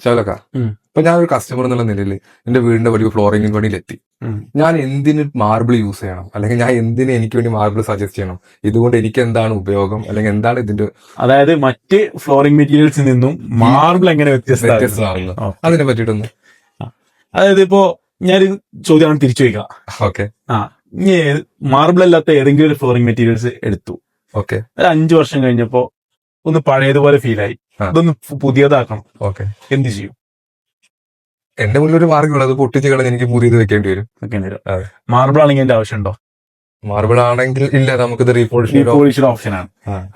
ശകലക്ക ഇപ്പൊ ഞാൻ ഒരു കസ്റ്റമർ എന്നുള്ള നിലയിൽ എന്റെ വീടിന്റെ വലിയ ഫ്ലോറിംഗ് പണിയിലെത്തി. ഞാൻ എന്തിന് മാർബിൾ യൂസ് ചെയ്യണം, അല്ലെങ്കിൽ ഞാൻ എന്തിന് എനിക്ക് വേണ്ടി മാർബിൾ സജസ്റ്റ് ചെയ്യണം, ഇതുകൊണ്ട് എനിക്ക് എന്താണ് ഉപയോഗം, അല്ലെങ്കിൽ എന്താണ് ഇതിന്റെ അതായത് മറ്റ് ഫ്ലോറിംഗ് മെറ്റീരിയൽസിൽ നിന്നും മാർബിൾ എങ്ങനെ വ്യത്യസ്തമാകുന്നത് അതിനെ പറ്റിയിട്ടൊന്ന്. അതായത് ഇപ്പോ ഞാൻ ചോദ്യമാണ് തിരിച്ചു വയ്ക്കാം. ഓക്കെ. ഇനി മാർബിൾ അല്ലാത്ത ഏതെങ്കിലും ഒരു ഫ്ലോറിംഗ് മെറ്റീരിയൽസ് എടുത്തു. ഓക്കെ. ഒരു 5 വർഷം കഴിഞ്ഞപ്പോ ഒന്ന് പഴയതുപോലെ ഫീലായി, അതൊന്ന് പുതിയതാക്കണം. ഓക്കെ. എന്ത് ചെയ്യും? എന്റെ മുന്നിൽ ഒരു മാർഗം അത് പൊട്ടിച്ച് കളഞ്ഞ് എനിക്ക് പുതിയത് വെക്കേണ്ടി വരും. മാർബിൾ ആണെങ്കിൽ എന്റെ ആവശ്യമുണ്ടോ? മാർബിൾ ആണെങ്കിൽ ഇല്ല, നമുക്കിത് റീപോളിഷ്ഡ് ഓപ്ഷൻ ആണ്.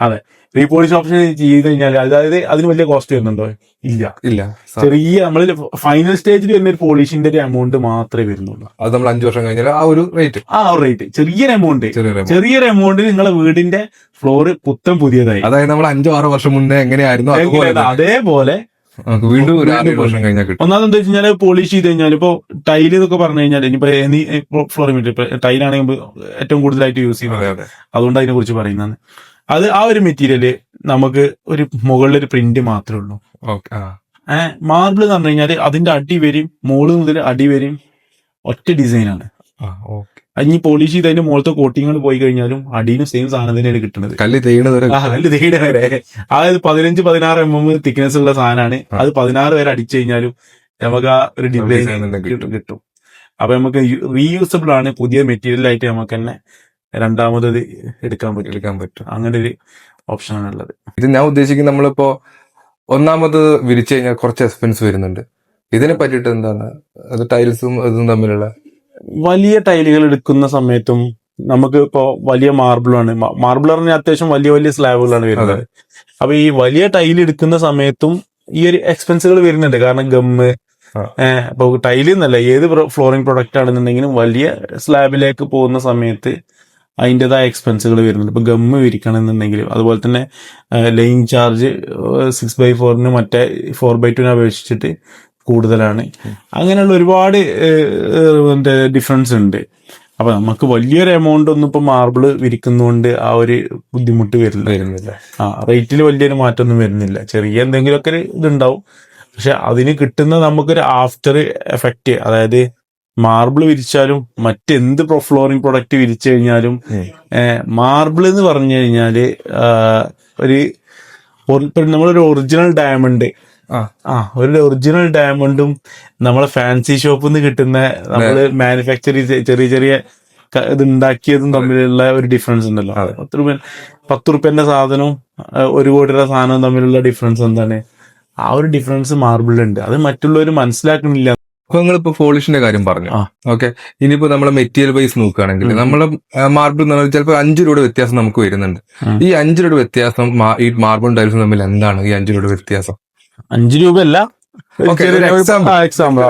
അതെ, റീപോളിഷ് ഓപ്ഷൻ ചെയ്ത് കഴിഞ്ഞാൽ അതായത് അതിന് വലിയ കോസ്റ്റ് വരുന്നുണ്ടോ? ഇല്ല. ചെറിയ നമ്മൾ ഫൈനൽ സ്റ്റേജിൽ വരുന്ന ഒരു പോളിഷിന്റെ ഒരു എമൗണ്ട് മാത്രമേ വരുന്നുള്ളൂ. അത് നമ്മൾ 5 വർഷം കഴിഞ്ഞാൽ ആ ഒരു റേറ്റ് ചെറിയൊരു എമൗണ്ടിൽ നിങ്ങളെ വീടിന്റെ ഫ്ലോർ പുത്തൻ പുതിയതായി. അതായത് നമ്മൾ 5-6 വർഷം മുന്നേ എങ്ങനെയായിരുന്നു അതേപോലെ വീണ്ടും ഒരു 6 വർഷം കഴിഞ്ഞാൽ കിട്ടും. ഒന്നാമത് എന്താ വെച്ച് കഴിഞ്ഞാൽ പോളിഷ് ചെയ്ത് കഴിഞ്ഞാൽ ഇപ്പൊ ടൈൽ എന്നൊക്കെ പറഞ്ഞു കഴിഞ്ഞാൽ ഇനിയിപ്പോ ഫ്ലോറിംഗ് മെറ്റീരിയൽ ടൈലാണെങ്കിൽ ഏറ്റവും കൂടുതലായിട്ട് യൂസ് ചെയ്യുന്നത്, അതുകൊണ്ട് അതിനെ കുറിച്ച് പറയുന്നതാണ്. അത് ആ ഒരു മെറ്റീരിയല് നമുക്ക് ഒരു മുകളിലൊരു പ്രിന്റ് മാത്രമേ ഉള്ളൂ. മാർബിൾ എന്ന് പറഞ്ഞു കഴിഞ്ഞാൽ അതിന്റെ അടി വരും, മുകള് മുതൽ അടി വരും ഒറ്റ ഡിസൈനാണ്. ഇനി പോളിഷ് ചെയ്ത് അതിന്റെ മുകളത്തെ കോട്ടിങ്ങൾ പോയി കഴിഞ്ഞാലും അടിയിലും സെയിം സാധനം തന്നെയാണ് കിട്ടുന്നത്. കല്ല് തേയ്യണ വരെ അതായത് 15-16 mm തിക്നെസ് ഉള്ള സാധനമാണ്. അത് 16 വരെ അടിച്ചു കഴിഞ്ഞാലും നമുക്ക് ആ ഒരു ഡിസൈൻ കിട്ടും. അപ്പൊ നമുക്ക് റീയൂസബിൾ ആണ്. പുതിയ മെറ്റീരിയൽ ആയിട്ട് നമുക്ക് തന്നെ രണ്ടാമത് എടുക്കാൻ പറ്റും. അങ്ങനെ ഒരു ഓപ്ഷനാണ് ഉള്ളത്. ഇത് ഞാൻ ഉദ്ദേശിക്കുന്നത് നമ്മളിപ്പോ ഒന്നാമത് വിരിച്ചു കഴിഞ്ഞാൽ കുറച്ച് എക്സ്പെൻസ് വരുന്നുണ്ട്. ഇതിനെ പറ്റിയിട്ട് എന്താണ്, അത് ടൈൽസും അതും തമ്മിലുള്ള വലിയ ടൈലുകൾ എടുക്കുന്ന സമയത്തും നമുക്ക് ഇപ്പോ വലിയ മാർബിളാണ്. മാർബിൾ പറഞ്ഞാൽ അത്യാവശ്യം വലിയ വലിയ സ്ലാബുകളാണ് വരുന്നത്. അപ്പൊ ഈ വലിയ ടൈൽ എടുക്കുന്ന സമയത്തും ഈ ഒരു എക്സ്പെൻസുകൾ വരുന്നുണ്ട്. കാരണം ഗമ്മ് ഇപ്പൊ ടൈൽ എന്നല്ല, ഏത് ഫ്ലോറിംഗ് പ്രൊഡക്റ്റ് ആണെന്നുണ്ടെങ്കിലും വലിയ സ്ലാബിലേക്ക് പോകുന്ന സമയത്ത് അതിൻ്റെതായ എക്സ്പെൻസുകൾ വരുന്നുണ്ട്. ഇപ്പൊ ഗമ്മ് വിരിക്കണം എന്നുണ്ടെങ്കിലും അതുപോലെ തന്നെ ലൈൻ ചാർജ് 6x4 മറ്റേ 4x2 അപേക്ഷിച്ചിട്ട് കൂടുതലാണ്. അങ്ങനെയുള്ള ഒരുപാട് ഡിഫറൻസ് ഉണ്ട്. അപ്പൊ നമുക്ക് വലിയൊരു എമൗണ്ട് ഒന്നും ഇപ്പൊ മാർബിള് വിരിക്കുന്നതുകൊണ്ട് ആ ഒരു ബുദ്ധിമുട്ട് വരുന്നില്ല. റേറ്റിൽ വലിയൊരു മാറ്റമൊന്നും വരുന്നില്ല. ചെറിയ എന്തെങ്കിലുമൊക്കെ ഒരു ഇതുണ്ടാവും. പക്ഷെ അതിന് കിട്ടുന്ന നമുക്കൊരു ആഫ്റ്റർ എഫക്റ്റ്, അതായത് മാർബിൾ വിരിച്ചാലും മറ്റെന്ത് ഫ്ലോറിംഗ് പ്രൊഡക്റ്റ് വിരിച്ചു കഴിഞ്ഞാലും മാർബിൾ എന്ന് പറഞ്ഞു കഴിഞ്ഞാല് നമ്മളൊരു ഒറിജിനൽ ഡയമണ്ട് ഒരു ഒറിജിനൽ ഡയമണ്ടും നമ്മളെ ഫാൻസി ഷോപ്പിൽ നിന്ന് കിട്ടുന്ന നമ്മള് മാനുഫാക്ചർ ചെറിയ ചെറിയ ഇത് ഉണ്ടാക്കിയതും തമ്മിലുള്ള ഒരു ഡിഫറൻസ് ഉണ്ടല്ലോ. 10 റുപ്യന്റെ സാധനവും 1 കോടിയുടെ സാധനവും തമ്മിലുള്ള ഡിഫറൻസ് എന്താണ്? ആ ഒരു ഡിഫറൻസ് മാർബിളുണ്ട്. അത് മറ്റുള്ളവർ മനസ്സിലാക്കണില്ല. നിങ്ങളിപ്പോ പോളിഷിന്റെ കാര്യം പറഞ്ഞു. ഓക്കെ. ഇനിയിപ്പോ നമ്മളെ മെറ്റീരിയൽ വൈസ് നോക്കുകയാണെങ്കിൽ നമ്മളെ മാർബിൾ എന്ന് പറഞ്ഞാൽ ചിലപ്പോൾ 5 രൂപയുടെ വ്യത്യാസം നമുക്ക് വരുന്നുണ്ട്. ഈ 5 രൂപയുടെ വ്യത്യാസം ഈ മാർബിളും ടൈൽസും തമ്മിൽ എന്താണ് ഈ 5 രൂപയുടെ വ്യത്യാസം? 5 രൂപയല്ല, എക്സാമ്പിൾ.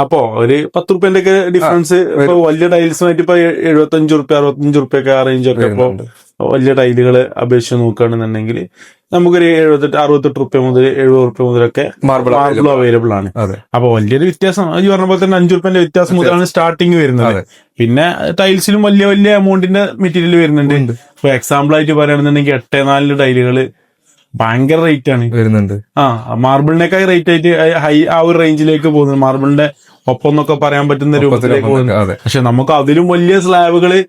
അപ്പോ ഒരു 10 റുപ്യന്റെ ഒക്കെ ഡിഫറൻസ് ഇപ്പൊ വലിയ ടൈൽസുമായിട്ട് ഇപ്പൊ 75 റുപ്യ 65 റുപ്യൊക്കെ ആ റേഞ്ചൊക്കെ ഇപ്പൊ വലിയ ടൈലുകൾ അപേക്ഷിച്ച് നോക്കുകയാണെന്നുണ്ടെങ്കിൽ നമുക്കൊരു 68 റുപ്യ മുതൽ 70 റുപ്യ മുതലൊക്കെ മാർബിൾ അവൈലബിൾ ആണ്. അപ്പൊ വലിയൊരു വ്യത്യാസം ഈ പറഞ്ഞ പോലെ തന്നെ 5 റുപ്യന്റെ വ്യത്യാസം മുതലാണ് സ്റ്റാർട്ടിങ് വരുന്നത്. പിന്നെ ടൈൽസിലും വലിയ വലിയ എമൗണ്ടിന്റെ മെറ്റീരിയൽ വരുന്നുണ്ട്. ഇപ്പൊ എക്സാമ്പിൾ ആയിട്ട് പറയുകയാണെന്നുണ്ടെങ്കിൽ 8-4 ടൈലുകള് ഭയങ്കര റേറ്റ് ആണ് വരുന്നുണ്ട്. മാർബിളിനേക്കാൾ റേറ്റ് ആയിട്ട് ആ ഒരു റേഞ്ചിലേക്ക് പോകുന്നത്. മാർബിളിന്റെ ഒപ്പം എന്നൊക്കെ പറയാൻ പറ്റുന്ന രൂപത്തിലേക്ക് പോകുന്നത്. പക്ഷെ നമുക്ക് അതിലും വലിയ സ്ലാബുകള്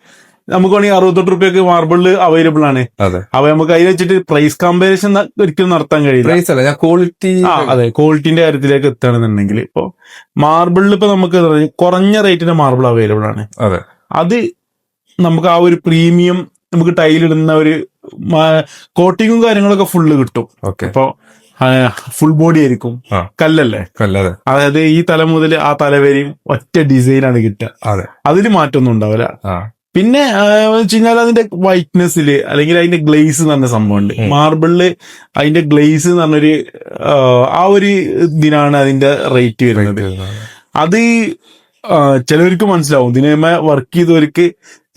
നമുക്ക് വേണമെങ്കിൽ 68 റുപ്യക്ക് മാർബിളിൽ അവൈലബിൾ ആണ്. അപ്പൊ നമുക്ക് അതിൽ വെച്ചിട്ട് പ്രൈസ് കമ്പാരിസൺ ഒരിക്കലും നടത്താൻ കഴിയില്ല. ക്വാളിറ്റിന്റെ കാര്യത്തിലേക്ക് എത്തുകയാണെന്നുണ്ടെങ്കിൽ ഇപ്പൊ മാർബിളിൽ ഇപ്പൊ നമുക്ക് കുറഞ്ഞ റേറ്റിന് മാർബിൾ അവൈലബിൾ ആണ്. അത് നമുക്ക് ആ ഒരു പ്രീമിയം നമുക്ക് ടൈലിടുന്ന ഒരു കോട്ടിങ്ങും കാര്യങ്ങളൊക്കെ ഫുള്ള് കിട്ടും. ഇപ്പൊ ഫുൾ ബോഡി ആയിരിക്കും, കല്ലല്ലേ. അതായത് ഈ തല മുതൽ ആ തല വരെയും ഒറ്റ ഡിസൈനാണ് കിട്ടുക. അതിൽ മാറ്റമൊന്നും ഉണ്ടാവില്ല. പിന്നെ വെച്ച് കഴിഞ്ഞാൽ അതിന്റെ വൈറ്റ്നെസ്സില് അല്ലെങ്കിൽ അതിന്റെ ഗ്ലേസ് എന്ന് പറഞ്ഞ സംഭവമുണ്ട്. മാർബിളില് അതിന്റെ ഗ്ലേസ് എന്ന് പറഞ്ഞൊരു ആ ഒരു ഇതിനാണ് അതിന്റെ റേറ്റ് വരുന്നത്. അത് ചിലവർക്ക് മനസ്സിലാവും, ഇതിനെ വർക്ക് ചെയ്തവർക്ക്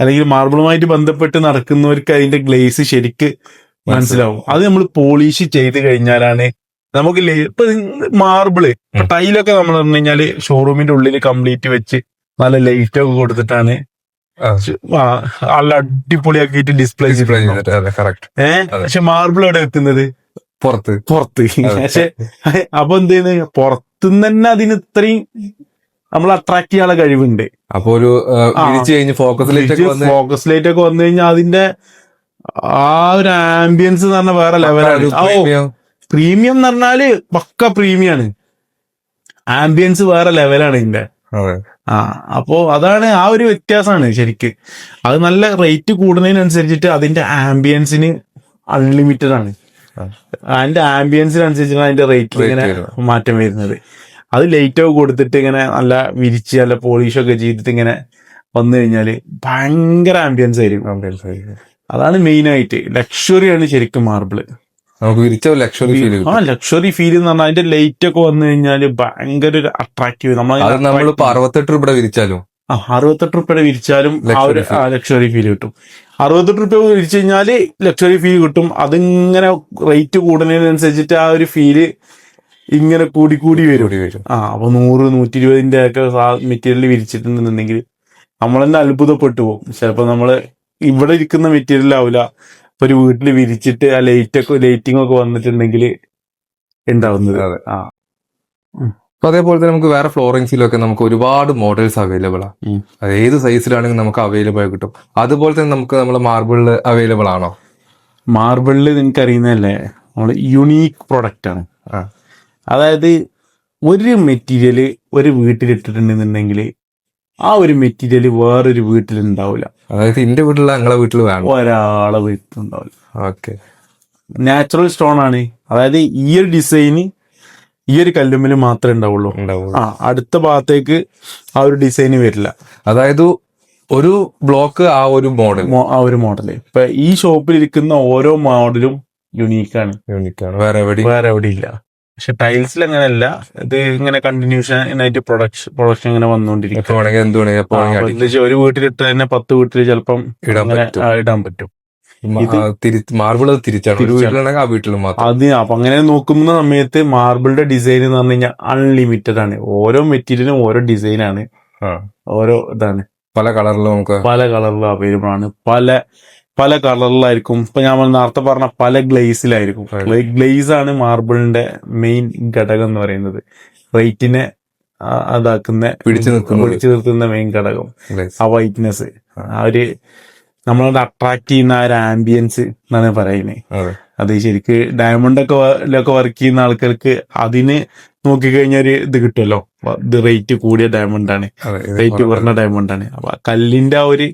അല്ലെങ്കിൽ മാർബിളുമായിട്ട് ബന്ധപ്പെട്ട് നടക്കുന്നവർക്ക് അതിന്റെ ഗ്ലേസ് ശരിക്ക് മനസ്സിലാവും. അത് നമ്മൾ പോളിഷ് ചെയ്ത് കഴിഞ്ഞാലാണ് നമുക്ക് ഇപ്പൊ മാർബിള് ടൈലൊക്കെ നമ്മൾ പറഞ്ഞു കഴിഞ്ഞാല് ഷോറൂമിന്റെ ഉള്ളിൽ കംപ്ലീറ്റ് വെച്ച് നല്ല ലൈറ്റ് ഒക്കെ കൊടുത്തിട്ടാണ് നല്ല അടിപൊളിയാക്കിയിട്ട് ഡിസ്പ്ലേ ചെയ്തിട്ട്. പക്ഷെ മാർബിൾ എവിടെ എത്തുന്നത്? പുറത്ത് പക്ഷെ അപ്പൊ എന്ത് ചെയ്യുന്നത്, പുറത്തുനിന്ന് തന്നെ അതിന് ഇത്രയും നമ്മൾ അട്രാക്ട് ചെയ്യാനുള്ള കഴിവുണ്ട്. അപ്പൊ ഒരു വിരിച്ചു കഴിഞ്ഞ് ഫോക്കസ് ലൈറ്റ് ഒക്കെ വന്നു കഴിഞ്ഞാൽ അതിന്റെ ആ ഒരു ആംബിയൻസ് എന്ന് പറഞ്ഞാൽ വേറെ ലെവലാണ്. പ്രീമിയം എന്ന് പറഞ്ഞാല് പക്ക പ്രീമിയം ആണ്. ആംബിയൻസ് വേറെ ലെവലാണ് ഇതിന്റെ. അപ്പോ അതാണ് ആ ഒരു വ്യത്യാസമാണ് ശരിക്ക്. അത് നല്ല റേറ്റ് കൂടുന്നതിനനുസരിച്ചിട്ട് അതിന്റെ ആംബിയൻസിന് അൺലിമിറ്റഡ് ആണ്. അതിന്റെ ആംബിയൻസിനനുസരിച്ചാണ് അതിന്റെ റേറ്റിൽ ഇങ്ങനെ മാറ്റം വരുന്നത്. അത് ലൈറ്റ് ഒക്കെ കൊടുത്തിട്ട് ഇങ്ങനെ നല്ല വിരിച്ച് നല്ല പോളിഷൊക്കെ ചെയ്തിട്ട് ഇങ്ങനെ വന്നു കഴിഞ്ഞാല് ഭയങ്കര ആംബിയൻസ് ആയിരിക്കും. അതാണ് മെയിൻ ആയിട്ട്. ലക്ഷറിയാണ് ശരിക്കും മാർബിള്. നമുക്ക് വിരിച്ച ലക്ഷറി ഫീൽ. ലക്ഷറി ഫീൽ എന്ന് പറഞ്ഞാൽ അതിന്റെ ലൈറ്റ് ഒക്കെ വന്നു കഴിഞ്ഞാല് ഭയങ്കര ഒരു അട്രാക്റ്റീവ്. നമ്മളിപ്പോ 68 രൂപയുടെ വിരിച്ചാലും 68 രൂപയുടെ വിരിച്ചാലും ആ ഒരു ലക്ഷറി ഫീൽ കിട്ടും. 68 രൂപ വിരിച്ചു കഴിഞ്ഞാല് ലക്ഷറി ഫീൽ കിട്ടും. അതിങ്ങനെ റേറ്റ് കൂടുന്നതിനനുസരിച്ചിട്ട് ആ ഒരു ഫീല് ഇങ്ങനെ കൂടി വരും. അപ്പൊ 100, 120 ഒക്കെ മെറ്റീരിയൽ വിരിച്ചിട്ടുണ്ടെന്നുണ്ടെങ്കിൽ നമ്മൾ തന്നെ അത്ഭുതപ്പെട്ടു പോകും. ചിലപ്പോ നമ്മള് ഇവിടെ ഇരിക്കുന്ന മെറ്റീരിയൽ ആവില്ല, ഇപ്പൊ ഒരു വീട്ടിൽ വിരിച്ചിട്ട് ആ ലൈറ്റിംഗ് ഒക്കെ വന്നിട്ടുണ്ടെങ്കിൽ ഉണ്ടാവുന്നത്. അതേപോലെ തന്നെ നമുക്ക് വേറെ ഫ്ലോറിംഗ്സിലൊക്കെ നമുക്ക് ഒരുപാട് മോഡൽസ് അവൈലബിൾ ആണ്. അത് ഏത് സൈസിലാണെങ്കിൽ നമുക്ക് അവൈലബിൾ ആയി കിട്ടും. അതുപോലെ തന്നെ നമുക്ക് നമ്മുടെ മാർബിളിൽ അവൈലബിൾ ആണോ? മാർബിളിൽ നിങ്ങൾക്ക് അറിയുന്നതല്ലേ, നമ്മള് യുണീക്ക് പ്രൊഡക്റ്റ് ആണ്. അതായത് ഒരു മെറ്റീരിയൽ ഒരു വീട്ടിലിട്ടിട്ടുണ്ടെന്നുണ്ടെങ്കിൽ ആ ഒരു മെറ്റീരിയൽ വേറൊരു വീട്ടിലുണ്ടാവില്ല. അതായത് എന്റെ വീട്ടിലുള്ള ഞങ്ങളെ വീട്ടിൽ വേണം, ഒരാളെ വീട്ടിലുണ്ടാവില്ല. ഓക്കെ. നാച്ചുറൽ സ്റ്റോൺ ആണ്. അതായത് ഈ ഒരു ഡിസൈന് ഈ ഒരു കല്ലുമ്മല് മാത്രമേ ഉണ്ടാവുള്ളൂ. അടുത്ത ഭാഗത്തേക്ക് ആ ഒരു ഡിസൈന് വരില്ല. അതായത് ഒരു ബ്ലോക്ക് ആ ഒരു മോഡൽ. ഇപ്പൊ ഈ ഷോപ്പിൽ ഇരിക്കുന്ന ഓരോ മോഡലും യുണീക്കാണ്. വേറെ എവിടെ ഇല്ല. പക്ഷെ ടൈൽസിൽ അങ്ങനെയല്ല. ഇത് ഇങ്ങനെ കണ്ടിന്യൂഷൻ ആയിട്ട് പ്രൊഡക്ഷൻ ഇങ്ങനെ വന്നുകൊണ്ടിരിക്കും. ഒരു വീട്ടിലിട്ട് തന്നെ 10 വീട്ടിൽ ചിലപ്പം ഇടാൻ പറ്റും. മാർബിൾ തിരിച്ചാണ് ഒരു വീട്ടിലാണെങ്കിൽ ആ വീട്ടിലും മാത്രം. അപ്പൊ അങ്ങനെ നോക്കുന്ന സമയത്ത് മാർബിളിന്റെ ഡിസൈൻ എന്ന് പറഞ്ഞു കഴിഞ്ഞാൽ അൺലിമിറ്റഡ് ആണ്. ഓരോ മെറ്റീരിയലും ഓരോ ഡിസൈനാണ്, ഓരോ ഇതാണ്. പല കളറിലും അവൈലബിൾ ആണ്. പല കളറിലായിരിക്കും. ഇപ്പൊ ഞാൻ നേരത്തെ പറഞ്ഞ പല ഗ്ലേസിലായിരിക്കും. ഗ്ലേസ് ആണ് മാർബിളിന്റെ മെയിൻ ഘടകം എന്ന് പറയുന്നത്. റേറ്റിനെ പിടിച്ചു നിർത്തുന്ന മെയിൻ ഘടകം ആ വൈറ്റ്നെസ്, ആ ഒരു നമ്മളോട് അട്രാക്ട് ചെയ്യുന്ന ആ ഒരു ആംബിയൻസ് എന്നാണ് പറയുന്നത്. അത് ശരിക്ക് ഡയമണ്ട് ഒക്കെ വർക്ക് ചെയ്യുന്ന ആൾക്കാർക്ക് അതിന് നോക്കിക്കഴിഞ്ഞാൽ ഒരു ഇത് കിട്ടുമല്ലോ. ഇത് റേറ്റ് കൂടിയ ഡയമണ്ട് ആണ്, റേറ്റ് കുറഞ്ഞ ഡയമണ്ട് ആണ്. അപ്പൊ കല്ലിന്റെ ആ ഒരു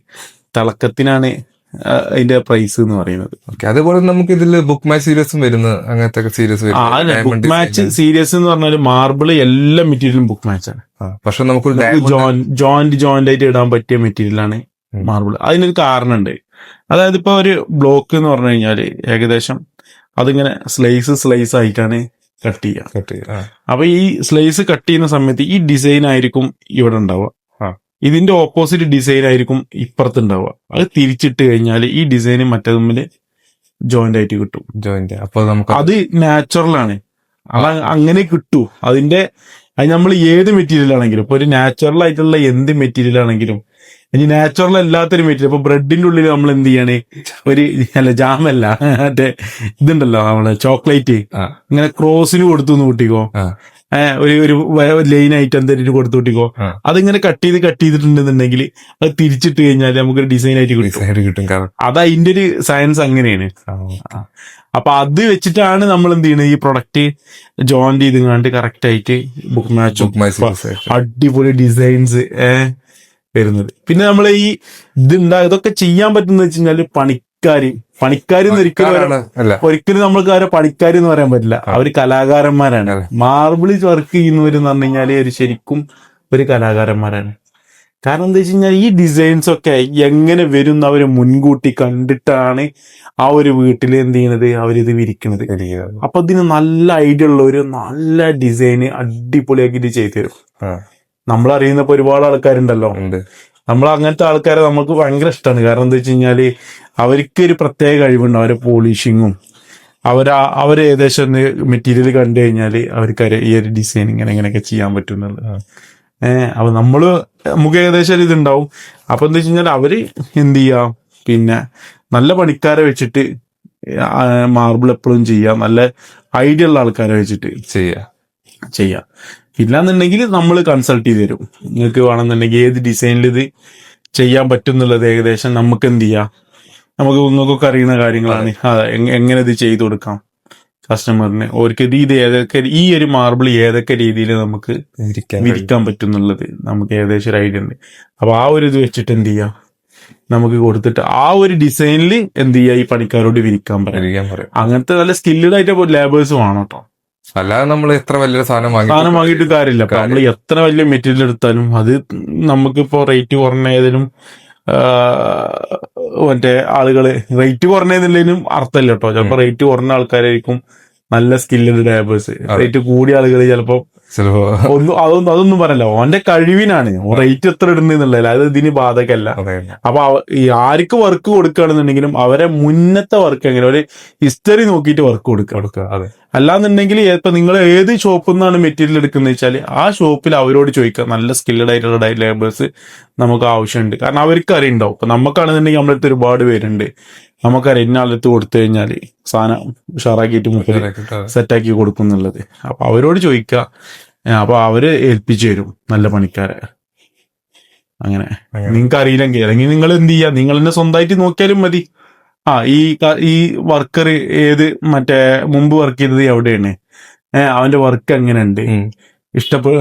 തിളക്കത്തിനാണ് അതിന്റെ പ്രൈസ് എന്ന് പറയുന്നത്. അതേപോലെ നമുക്ക് ഇതിൽ ബുക്ക് മാച്ച് സീരീസും വരുന്ന അങ്ങനത്തെ സീരീസ്. ബുക്ക് മാച്ച് സീരീസ് എന്ന് പറഞ്ഞാൽ മാർബിള് എല്ലാ മെറ്റീരിയലും ബുക്ക് മാച്ച് ആണ്. പക്ഷെ നമുക്ക് ജോയിന്റ് ആയിട്ട് ഇടാൻ പറ്റിയ മെറ്റീരിയൽ ആണ് മാർബിൾ. അതിനൊരു കാരണമുണ്ട്. അതായത് ഇപ്പൊ ഒരു ബ്ലോക്ക് എന്ന് പറഞ്ഞു കഴിഞ്ഞാല് ഏകദേശം അതിങ്ങനെ സ്ലൈസ് ആയിട്ടാണ് കട്ട് ചെയ്യുക. അപ്പൊ ഈ സ്ലൈസ് കട്ട് ചെയ്യുന്ന സമയത്ത് ഈ ഡിസൈൻ ആയിരിക്കും ഇവിടെ ഉണ്ടാവുക, ഇതിന്റെ ഓപ്പോസിറ്റ് ഡിസൈൻ ആയിരിക്കും ഇപ്പുറത്ത് ഉണ്ടാവുക. അത് തിരിച്ചിട്ട് കഴിഞ്ഞാൽ ഈ ഡിസൈന് മറ്റേ തമ്മില് ജോയിന്റ് ആയിട്ട് കിട്ടും. അത് നാച്ചുറൽ ആണ്. അത് അങ്ങനെ കിട്ടൂ. അത് നമ്മൾ ഏത് മെറ്റീരിയൽ ആണെങ്കിലും, ഇപ്പൊ ഒരു നാച്ചുറൽ ആയിട്ടുള്ള എന്ത് മെറ്റീരിയൽ ആണെങ്കിലും, ഇനി നാച്ചുറൽ അല്ലാത്തൊരു മെറ്റീരിയൽ, ഇപ്പൊ ബ്രെഡിന്റെ ഉള്ളിൽ നമ്മൾ എന്ത് ചെയ്യാണ്, ജാമല്ല മറ്റേ ഇതുണ്ടല്ലോ നമ്മള് ചോക്ലേറ്റ്, ഇങ്ങനെ ക്രോസിന് കൊടുത്തു കൂട്ടിക്കോ, ഒരു ലൈനായിട്ട് എന്തെങ്കിലും കൊടുത്തു കൂട്ടിക്കോ, അതിങ്ങനെ കട്ട് ചെയ്തിട്ടുണ്ടെന്നുണ്ടെങ്കിൽ അത് തിരിച്ചിട്ട് കഴിഞ്ഞാൽ നമുക്കൊരു ഡിസൈൻ ആയിട്ട് കിട്ടും. അത് അതിന്റെ ഒരു സയൻസ് അങ്ങനെയാണ്. അപ്പൊ അത് വെച്ചിട്ടാണ് നമ്മൾ എന്ത് ചെയ്യുന്നത്, ഈ പ്രൊഡക്റ്റ് ജോയിന്റ് ചെയ്ത് കറക്റ്റ് ആയിട്ട് ബുക്ക് മാച്ചും അടിപൊളി ഡിസൈൻസ് വരുന്നത്. പിന്നെ നമ്മൾ ഈ ഇതൊക്കെ ചെയ്യാൻ പറ്റുന്ന വെച്ച് കഴിഞ്ഞാല് പണിക്കാരി ഒരിക്കലും നമ്മൾക്ക് അവരെ പണിക്കാരി എന്ന് പറയാൻ പറ്റില്ല. അവര് കലാകാരന്മാരാണ്. മാർബിളിൽ വർക്ക് ചെയ്യുന്നവരെന്ന് പറഞ്ഞു കഴിഞ്ഞാല് ശരിക്കും ഒരു കലാകാരന്മാരാണ്. കാരണം എന്താ വെച്ച് കഴിഞ്ഞാൽ ഈ ഡിസൈൻസ് ഒക്കെ എങ്ങനെ വരും എന്ന് അവര് മുൻകൂട്ടി കണ്ടിട്ടാണ് ആ ഒരു വീട്ടിൽ എന്ത് ചെയ്യുന്നത്, അവരിത് വിരിക്കുന്നത്. അപ്പൊ ഇതിന് നല്ല ഐഡിയ ഉള്ളവര് നല്ല ഡിസൈന് അടിപൊളിയാക്കിയിട്ട് ചെയ്തു തരും. നമ്മളറിയുന്നപ്പോ ഒരുപാട് ആൾക്കാരുണ്ടല്ലോ. നമ്മൾ അങ്ങനത്തെ ആൾക്കാരെ നമുക്ക് ഭയങ്കര ഇഷ്ടമാണ്. കാരണം എന്താ വെച്ച് കഴിഞ്ഞാല് അവർക്കൊരു പ്രത്യേക കഴിവുണ്ട്. അവരെ പോളിഷിങ്ങും അവര് ഏകദേശം മെറ്റീരിയൽ കണ്ടു കഴിഞ്ഞാല് അവർക്ക് ഈ ഒരു ഡിസൈൻ ഇങ്ങനെയൊക്കെ ചെയ്യാൻ പറ്റുന്നുണ്ട്. അപ്പൊ നമുക്ക് ഏകദേശം ഇതുണ്ടാവും. അപ്പൊ എന്താ വെച്ച് കഴിഞ്ഞാൽ അവര് എന്ത് ചെയ്യാം, പിന്നെ നല്ല പണിക്കാരെ വെച്ചിട്ട് മാർബിൾ എപ്പോഴും ചെയ്യാം. നല്ല ഐഡിയ ഉള്ള ആൾക്കാരെ വെച്ചിട്ട് ചെയ്യാം. ഇല്ലാന്നുണ്ടെങ്കിൽ നമ്മൾ കൺസൾട്ട് ചെയ്ത് തരും. നിങ്ങൾക്ക് വേണമെന്നുണ്ടെങ്കിൽ ഏത് ഡിസൈനിൽ ഇത് ചെയ്യാൻ പറ്റും എന്നുള്ളത് ഏകദേശം നമുക്ക് എന്ത് ചെയ്യാം, നിങ്ങൾക്കൊക്കെ അറിയുന്ന കാര്യങ്ങളാണ്. എങ്ങനെ ഇത് ചെയ്തു കൊടുക്കാം കസ്റ്റമറിന്, അവർക്ക് ഇത് ഏതൊക്കെ ഈ ഒരു മാർബിൾ ഏതൊക്കെ രീതിയിൽ നമുക്ക് വിരിക്കാൻ പറ്റും എന്നുള്ളത് നമുക്ക് ഏകദേശം ഒരു ഐഡിയ ഉണ്ട്. അപ്പൊ ആ ഒരു ഇത് വെച്ചിട്ട് എന്ത് ചെയ്യാം, നമുക്ക് കൊടുത്തിട്ട് ആ ഒരു ഡിസൈനിൽ എന്ത് ചെയ്യാം, ഈ പണിക്കാരോട് വിരിക്കാൻ പറയാം. അങ്ങനത്തെ നല്ല സ്കില്ലഡ് ആയിട്ട് ലേബേഴ്സ് വേണം കേട്ടോ. അല്ലാതെ നമ്മൾ എത്ര വലിയൊരു സാധനം വാങ്ങിയിട്ട് കാര്യമില്ല. അപ്പൊ നമ്മൾ എത്ര വലിയ മെറ്റീരിയൽ എടുത്താലും അത് നമുക്കിപ്പോ റേറ്റ് കുറഞ്ഞ ഏതിനും മറ്റേ ആളുകള് റേറ്റ് കുറഞ്ഞതിലും അർത്ഥമില്ല കേട്ടോ. ചിലപ്പോ റേറ്റ് കുറഞ്ഞ ആൾക്കാരായിരിക്കും നല്ല സ്കില്ലഡ് ലേബേഴ്സ്. റേറ്റ് കൂടിയ ആളുകൾ ചിലപ്പോ അതൊന്നും പറയല്ല, ഓന്റെ കഴിവിനാണ് റേറ്റ് എത്ര ഇടുന്നുള്ളത്, അത് ഇതിന് ബാധകല്ല. അപ്പൊ ഈ ആർക്ക് വർക്ക് കൊടുക്കുകയാണെന്നുണ്ടെങ്കിലും അവരെ മുന്നത്തെ വർക്ക് എങ്ങനെ ഒരു ഹിസ്റ്ററി നോക്കിയിട്ട് വർക്ക് കൊടുക്കുക. അല്ലാന്നുണ്ടെങ്കിൽ ഇപ്പൊ നിങ്ങൾ ഏത് ഷോപ്പിൽ നിന്നാണ് മെറ്റീരിയൽ എടുക്കുന്നത് വെച്ചാൽ ആ ഷോപ്പിൽ അവരോട് ചോദിക്കുക. നല്ല സ്കില്ലഡ് ആയിട്ടുള്ള ലേബേഴ്സ് നമുക്ക് ആവശ്യമുണ്ട്. കാരണം അവർക്ക് അറിയുണ്ടാവും. ഇപ്പൊ നമുക്കാണെന്നുണ്ടെങ്കിൽ നമ്മുടെ അടുത്ത് ഒരുപാട് പേരുണ്ട്, നമുക്കറിയാം ഇന്ന ആളടുത്ത് കൊടുത്തു കഴിഞ്ഞാൽ സാധനം ഉഷാറാക്കിയിട്ട് സെറ്റാക്കി കൊടുക്കും എന്നുള്ളത്. അപ്പൊ അവരോട് ചോദിക്കുക. അപ്പൊ അവര് ഏൽപ്പിച്ചു തരും നല്ല പണിക്കാരെ. അങ്ങനെ നിങ്ങൾക്ക് അറിയില്ലെങ്കിൽ അല്ലെങ്കിൽ നിങ്ങൾ എന്ത് ചെയ്യാ, നിങ്ങൾ തന്നെ സ്വന്തമായിട്ട് നോക്കിയാലും മതി. ഈ വർക്കർ ഏത് മറ്റേ മുമ്പ് വർക്ക് ചെയ്തത് എവിടെയാണ്, അവന്റെ വർക്ക് എങ്ങനെയുണ്ട്,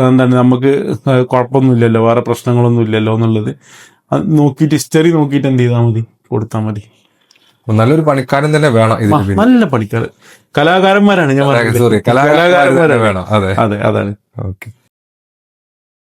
എന്താണ് നമുക്ക് കുഴപ്പമൊന്നുമില്ലല്ലോ, വേറെ പ്രശ്നങ്ങളൊന്നും ഇല്ലല്ലോ എന്നുള്ളത് നോക്കിയിട്ട് ഹിസ്റ്ററി നോക്കിയിട്ട് എന്ത് ചെയ്താൽ മതി, കൊടുത്താൽ മതി. നല്ലൊരു പണിക്കാരൻ തന്നെ വേണം. നല്ല പണിക്കാർ കലാകാരന്മാരാണ് ഞാൻ കലാകാരന്മാരാണ് വേണം. അതെ അതാണ്. ഓക്കെ.